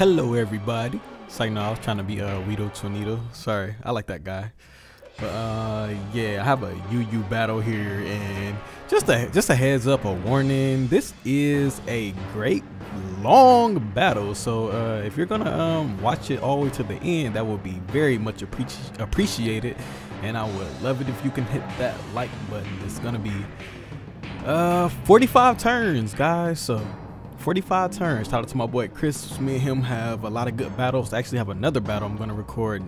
Hello everybody. So no, I was trying to be Weedo Tornado. Sorry, I like that guy. But yeah, I have a UU battle here, and just a heads up, a warning. This is a great long battle. So if you're gonna watch it all the way to the end, that would be very much appreciated, and I would love it if you can hit that like button. It's gonna be 45 turns, guys. So 45 turns. Shout out to my boy Chris. Me and him have a lot of good battles. I actually have another battle I'm gonna record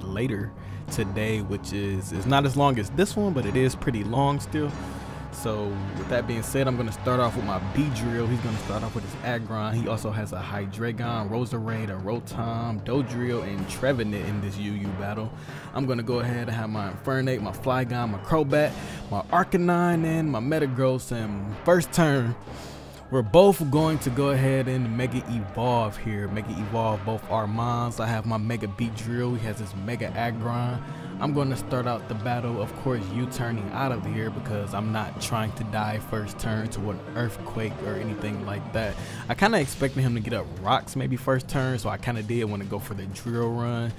later today, which is not as long as this one, but it is pretty long still. So with that being said, I'm gonna start off with my B drill. He's gonna start off with his Aggron. He also has a Hydreigon, Roserade, a Rotom, Dodrio, and Trevenant in this UU battle. I'm gonna go ahead and have my Infernape, my Flygon, my Crobat, my Arcanine, and my Metagross. And first turn, we're both going to go ahead and Mega Evolve here. Mega Evolve both our mons. I have my Mega Beedrill. He has his Mega Aggron. I'm going to start out the battle, of course, U-turning out of here because I'm not trying to die first turn to an Earthquake or anything like that. I kind of expected him to get up rocks maybe first turn, so I kind of did want to go for the drill run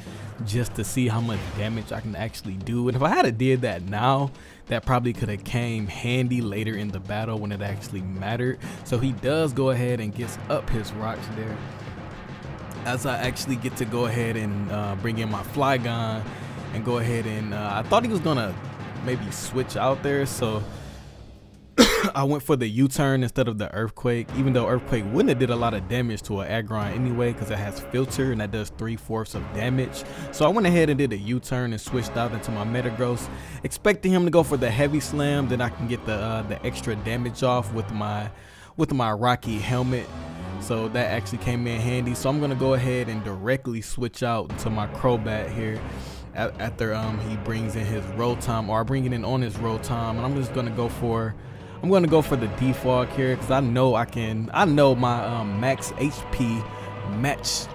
just to see how much damage I can actually do. And if I had did that now, that probably could have came handy later in the battle when it actually mattered. So he does go ahead and gets up his rocks there, as I actually get to go ahead and bring in my Flygon and go ahead and I thought he was gonna maybe switch out there, so I went for the U-turn instead of the Earthquake, even though Earthquake wouldn't have did a lot of damage to an Aggron anyway because it has filter and that does 3/4 of damage. So I went ahead and did a U-turn and switched out into my Metagross, expecting him to go for the heavy slam, then I can get the extra damage off with my Rocky helmet. So that actually came in handy. So I'm gonna go ahead and directly switch out to my Crobat here after he brings in his Rotom, or I bring it in on his Rotom, and I'm just gonna go for the defog here because I know my max HP max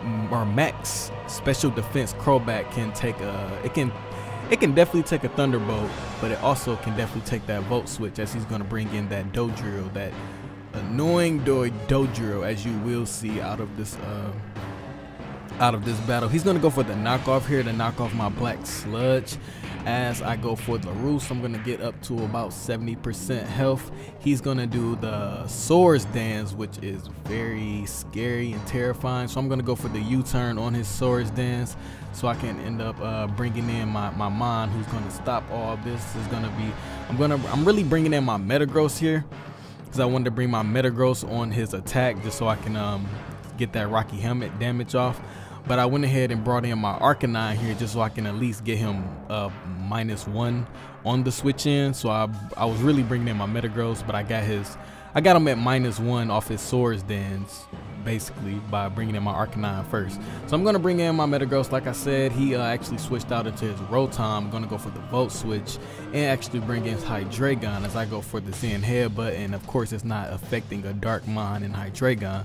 special defense Crobat can take it can definitely take a Thunderbolt, but it also can definitely take that Volt Switch, as he's gonna bring in that Dodrio, that annoying Dodrio, as you will see out of this battle. He's gonna go for the knockoff here to knock off my Black Sludge. As I go for the Roost, I'm gonna get up to about 70% health. He's gonna do the Swords Dance, which is very scary and terrifying. So I'm gonna go for the U-turn on his Swords Dance, so I can end up bringing in my Mon, who's gonna stop all of this. Is gonna be I'm really bringing in my Metagross here because I wanted to bring my Metagross on his attack just so I can get that Rocky Helmet damage off. But I went ahead and brought in my Arcanine here just so I can at least get him -1 on the switch in. So I was really bringing in my Metagross, but I got him at -1 off his Swords Dance, basically, by bringing in my Arcanine first. So I'm gonna bring in my Metagross. Like I said, he actually switched out into his Rotom. I'm gonna go for the Volt Switch and actually bring in his Hydreigon as I go for the Zen Headbutt, and of course it's not affecting a Darkmon in Hydreigon.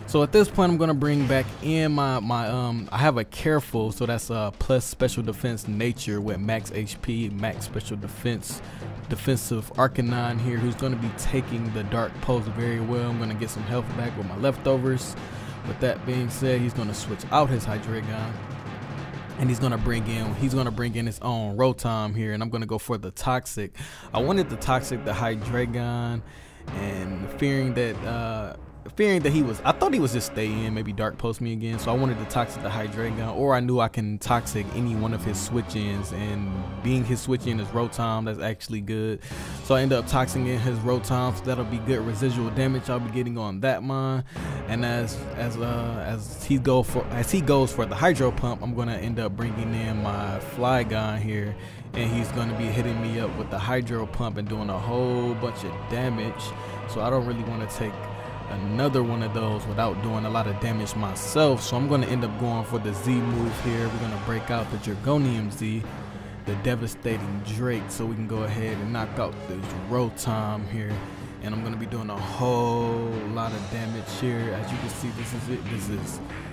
So at this point, I'm gonna bring back in my I have a Careful, so that's plus special defense nature with max HP, max special defensive Arcanine here, who's gonna be taking the Dark Pulse very well. I'm gonna get some health back with my leftovers. With that being said, he's gonna switch out his Hydreigon, and he's gonna bring in his own Rotom here, and I'm gonna go for the Toxic. I wanted the Toxic the Hydreigon, and fearing that I thought he was just stay in, maybe Dark Post me again. So I wanted to Toxic the Hydreigon, or I knew I can Toxic any one of his switch-ins, and being his switch-in is Rotom, that's actually good. So I end up Toxing in his Rotom, so that'll be good residual damage I'll be getting on that mon. And as he goes for the Hydro Pump, I'm gonna end up bringing in my Flygon here, and he's gonna be hitting me up with the Hydro Pump and doing a whole bunch of damage. So I don't really want to take another one of those without doing a lot of damage myself. So I'm going to end up going for the Z move here. We're going to break out the Dragonium Z, the Devastating Drake, so we can go ahead and knock out this Rotom here. And I'm going to be doing a whole lot of damage here. As you can see, this is it.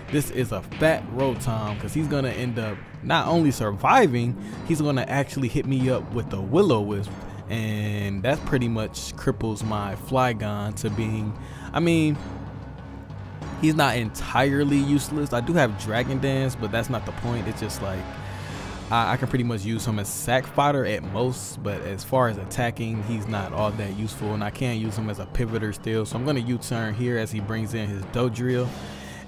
This is a fat Rotom, because he's going to end up not only surviving, he's going to actually hit me up with the Will-O-Wisp, and that pretty much cripples my Flygon to being, I mean, He's not entirely useless. I do have Dragon Dance, but that's not the point. It's just like I can pretty much use him as sack fodder at most, but as far as attacking, he's not all that useful, and I can use him as a pivoter still. So I'm going to U-turn here as he brings in his Dodrill.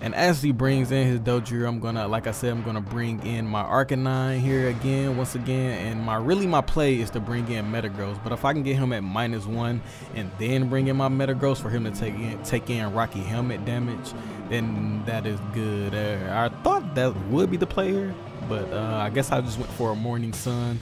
And as he brings in his Dodrill, I'm gonna, like I said, I'm gonna bring in my Arcanine here again, once again. And my play is to bring in Metagross. But if I can get him at -1 and then bring in my Metagross for him to take in Rocky Helmet damage, then that is good. I thought that would be the player, but I guess I just went for a Morning Sun.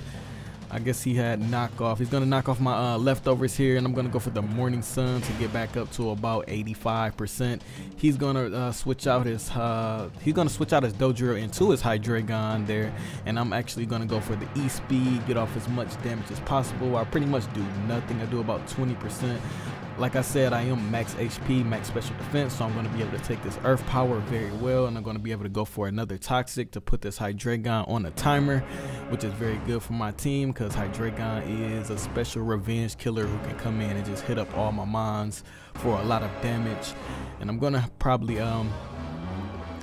I guess he had knockoff. He's gonna knock off my leftovers here, and I'm gonna go for the Morning Sun to get back up to about 85%. He's gonna switch out his Dodrill into his Hydreigon there, and I'm actually gonna go for the E-Speed, get off as much damage as possible. I pretty much do nothing. I do about 20%. Like I said, I am max HP, max special defense, so I'm going to be able to take this Earth Power very well, and I'm going to be able to go for another Toxic to put this Hydreigon on a timer, which is very good for my team because Hydreigon is a special revenge killer who can come in and just hit up all my mons for a lot of damage. And I'm going to probably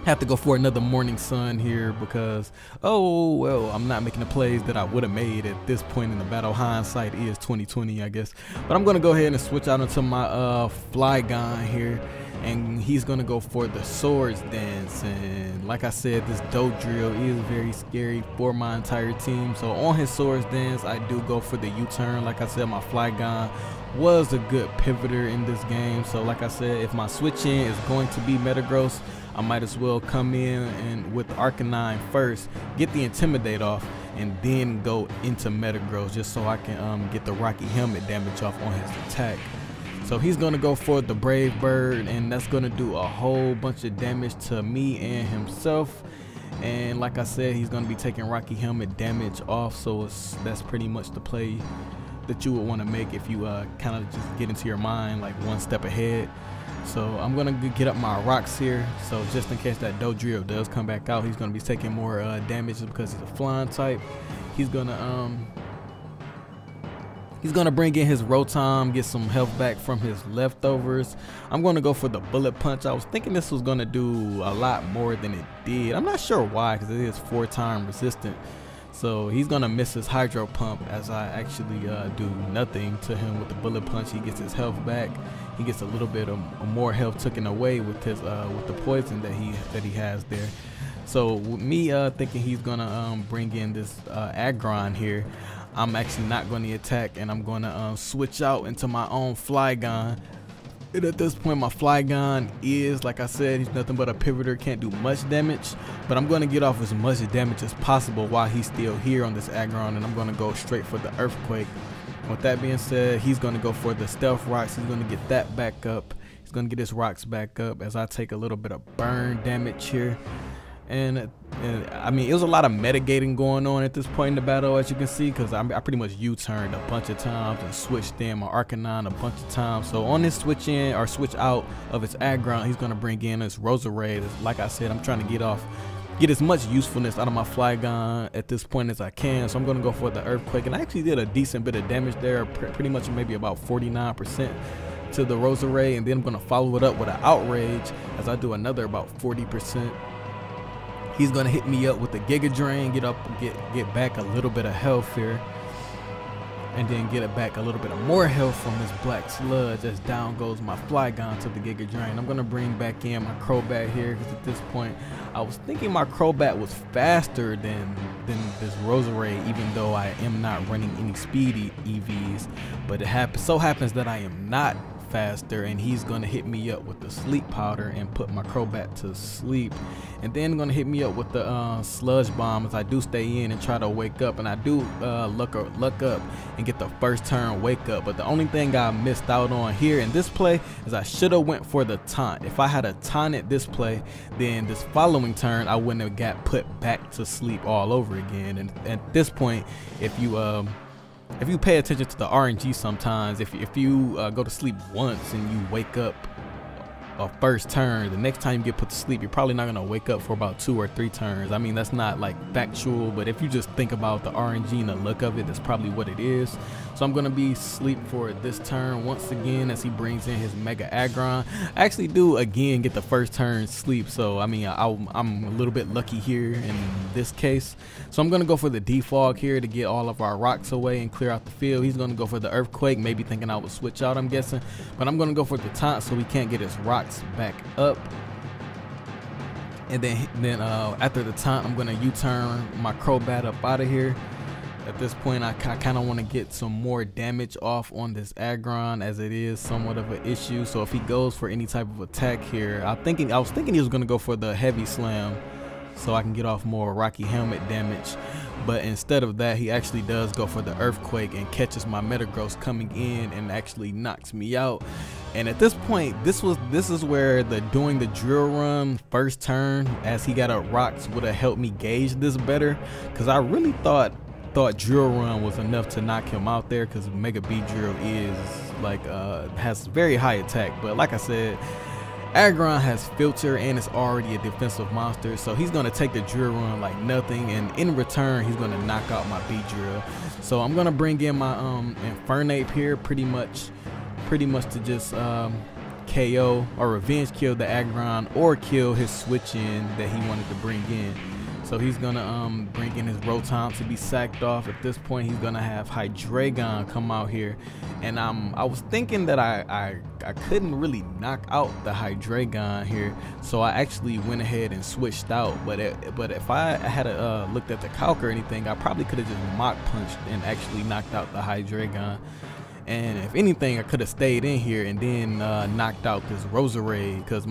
have to go for another Morning Sun here because, oh well, I'm not making the plays that I would have made at this point in the battle. Hindsight is 2020, I guess. But I'm gonna go ahead and switch out into my Flygon here, and he's gonna go for the Swords Dance. And like I said, this Dodrill is very scary for my entire team. So on his Swords Dance, I do go for the U-turn. Like I said, my Flygon was a good pivoter in this game. So like I said, if my switch in is going to be Metagross, I might as well come in and with Arcanine first, get the Intimidate off, and then go into Metagross just so I can get the Rocky Helmet damage off on his attack. So he's gonna go for the Brave Bird, and that's gonna do a whole bunch of damage to me and himself. And like I said, he's gonna be taking Rocky Helmet damage off, so that's pretty much the play that you would want to make if you kind of just get into your mind like one step ahead. So I'm gonna get up my rocks here, so just in case that Dodrill does come back out, he's gonna be taking more damage because he's a flying type. He's gonna bring in his Rotom, get some health back from his leftovers. I'm gonna go for the Bullet Punch. I was thinking this was gonna do a lot more than it did. I'm not sure why, because it is 4-time resistant. So he's gonna miss his Hydro Pump as I actually do nothing to him with the Bullet Punch. He gets his health back. He gets a little bit of more health taken away with his with the poison that he has there. So with me thinking he's gonna bring in this Aggron here, I'm actually not going to attack, and I'm gonna switch out into my own Flygon. And at this point, my Flygon is, like I said, he's nothing but a pivoter, can't do much damage, but I'm going to get off as much damage as possible while he's still here on this Aggron, and I'm going to go straight for the Earthquake. With that being said, he's going to go for the Stealth Rocks. He's going to get that back up. He's going to get his rocks back up as I take a little bit of burn damage here. And I mean, it was a lot of metagaming going on at this point in the battle, as you can see, because I pretty much U-turned a bunch of times and switched in my Arcanine a bunch of times. So on this switch in or switch out of its Aggron, he's going to bring in his Roserade. Like I said, I'm trying to get as much usefulness out of my Flygon at this point as I can. So I'm going to go for the Earthquake, and I actually did a decent bit of damage there, pretty much maybe about 49% to the Roserade, and then I'm going to follow it up with an Outrage as I do another about 40%. He's gonna hit me up with the Giga Drain, get back a little bit of health here, and then get it back a little bit of more health from this Black Sludge as down goes my Flygon to the Giga Drain. I'm gonna bring back in my Crobat here because at this point I was thinking my Crobat was faster than this Roserade, even though I am not running any speed EVs. But it so happens that I am not faster, and he's gonna hit me up with the Sleep Powder and put my Crobat to sleep, and then gonna hit me up with the Sludge Bomb as I do stay in and try to wake up, and I do luck up and get the first turn wake up. But the only thing I missed out on here in this play is I should have went for the taunt. If I had a taunted this play, then this following turn I wouldn't have got put back to sleep all over again. And at this point, if you pay attention to the RNG sometimes, if you go to sleep once and you wake up a first turn. The next time you get put to sleep, you're probably not gonna wake up for about 2 or 3 turns. I mean, that's not like factual, but if you just think about the RNG and the look of it, that's probably what it is. So I'm gonna be asleep for this turn once again as he brings in his Mega Aggron. I actually do again get the first turn sleep, so I mean I'm a little bit lucky here in this case. So I'm gonna go for the defog here to get all of our rocks away and clear out the field. He's gonna go for the earthquake, maybe thinking I would switch out, I'm guessing, but I'm gonna go for the taunt so he can't get his rocks back up. And then after the taunt, I'm gonna U-turn my Crobat up out of here. At this point, I kind of want to get some more damage off on this Aggron, as it is somewhat of an issue. So if he goes for any type of attack here, I was thinking he was going to go for the heavy slam so I can get off more Rocky Helmet damage. But instead of that, he actually does go for the earthquake and catches my Metagross coming in and actually knocks me out. And at this point, this is where doing the drill run first turn as he got up rocks would have helped me gauge this better, because I really thought drill run was enough to knock him out there, because Mega B drill is like has very high attack. But like I said, Aggron has filter and it's already a defensive monster, so he's gonna take the drill run like nothing, and in return he's gonna knock out my B drill. So I'm gonna bring in my Infernape here pretty much to just KO or revenge kill the Aggron or kill his switch in that he wanted to bring in. So he's gonna bring in his Rotom to be sacked off. At this point, he's gonna have Hydreigon come out here, and I was thinking that I couldn't really knock out the Hydreigon here, so I actually went ahead and switched out. But if I had looked at the calc or anything, I probably could have just Mach punched and actually knocked out the Hydreigon. And if anything, I could have stayed in here and then knocked out this Roserade, because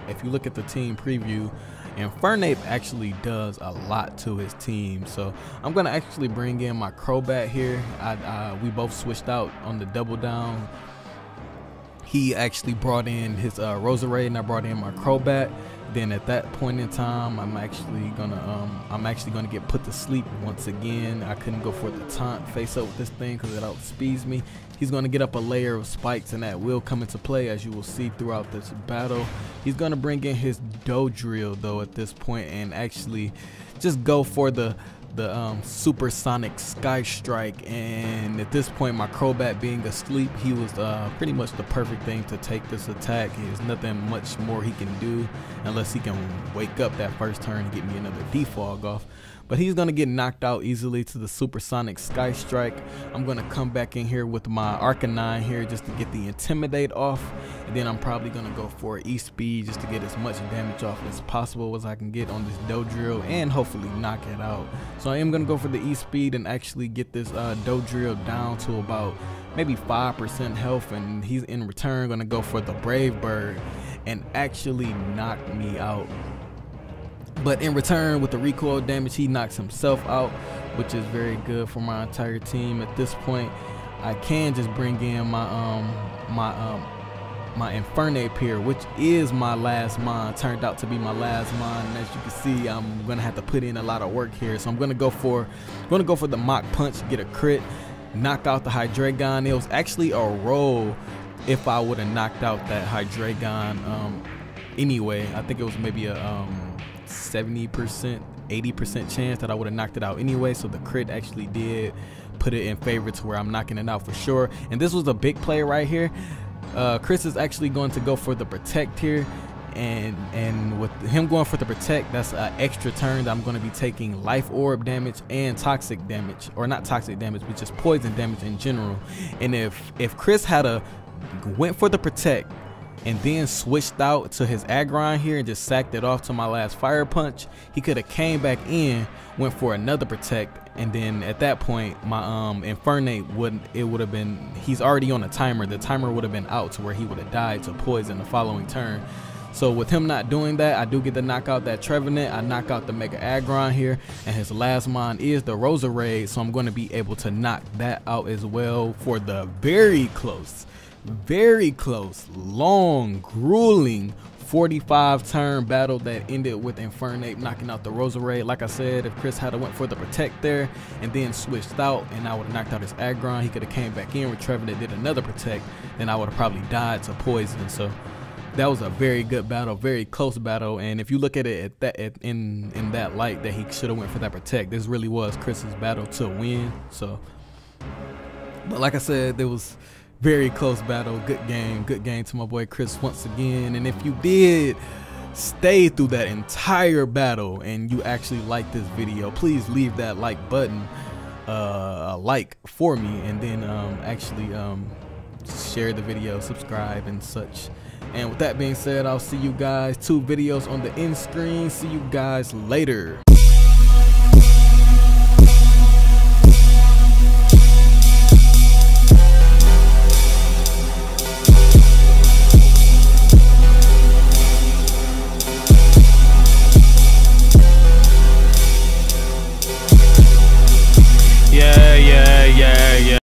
if you look at the team preview, Infernape actually does a lot to his team. So I'm gonna actually bring in my Crobat here. We both switched out on the double down. He actually brought in his Roserade and I brought in my Crobat. Then at that point in time, I'm actually gonna get put to sleep once again. I couldn't go for the taunt face up with this thing because it outspeeds me. He's gonna get up a layer of spikes, and that will come into play, as you will see throughout this battle. He's gonna bring in his Dodrill though at this point and actually just go for the supersonic Sky Strike. And at this point, my Crobat being asleep, he was pretty much the perfect thing to take this attack. There's nothing much more he can do unless he can wake up that first turn and get me another defog off. But he's gonna get knocked out easily to the supersonic Sky Strike. I'm gonna come back in here with my Arcanine here just to get the Intimidate off, and then I'm probably gonna go for E-Speed just to get as much damage off as possible as I can get on this Dodrill and hopefully knock it out. So I am gonna go for the E-Speed and actually get this Dodrill down to about maybe 5% health, and he's in return gonna go for the Brave Bird and actually knock me out. But in return, with the recoil damage, he knocks himself out, which is very good for my entire team. At this point, I can just bring in my Infernape here, which is my last mon. Turned out to be my last mon, and as you can see, I'm gonna have to put in a lot of work here. So I'm gonna go for the Mach Punch, get a crit, knock out the Hydreigon. It was actually a roll if I would have knocked out that Hydreigon anyway. I think it was maybe a 70%, 80% chance that I would have knocked it out anyway. So the crit actually did put it in favor to where I'm knocking it out for sure. And this was a big play right here. Chris is actually going to go for the Protect here, and with him going for the Protect, that's an extra turn that I'm going to be taking Life Orb damage and toxic damage, or not toxic damage, but just poison damage in general. And if Chris had went for the Protect and then switched out to his Aggron here and just sacked it off to my last Fire Punch, he could have came back in, went for another Protect, and then at that point my Infernape would have been, he's already on a timer. The timer would have been out to where he would have died to poison the following turn. So with him not doing that, I do get to knock out that Trevenant. I knock out the Mega Aggron here, and his last mon is the Roserade, so I'm going to be able to knock that out as well for the very close, long, grueling 45 turn battle that ended with Infernape knocking out the Roserade. Like I said, if Chris had went for the Protect there and then switched out, and I would have knocked out his Aggron, he could have came back in with Trevenant, did another Protect, then I would have probably died to poison. So that was a very good battle, very close battle. And if you look at it in that light, that he should have went for that protect. This really was Chris's battle to win. So, but like I said, there was very close battle. Good game to my boy Chris once again. And if you did stay through that entire battle and you actually like this video, please leave that like button, a like for me, and then actually share the video, subscribe and such. And with that being said, I'll see you guys, 2 videos on the end screen. See you guys later.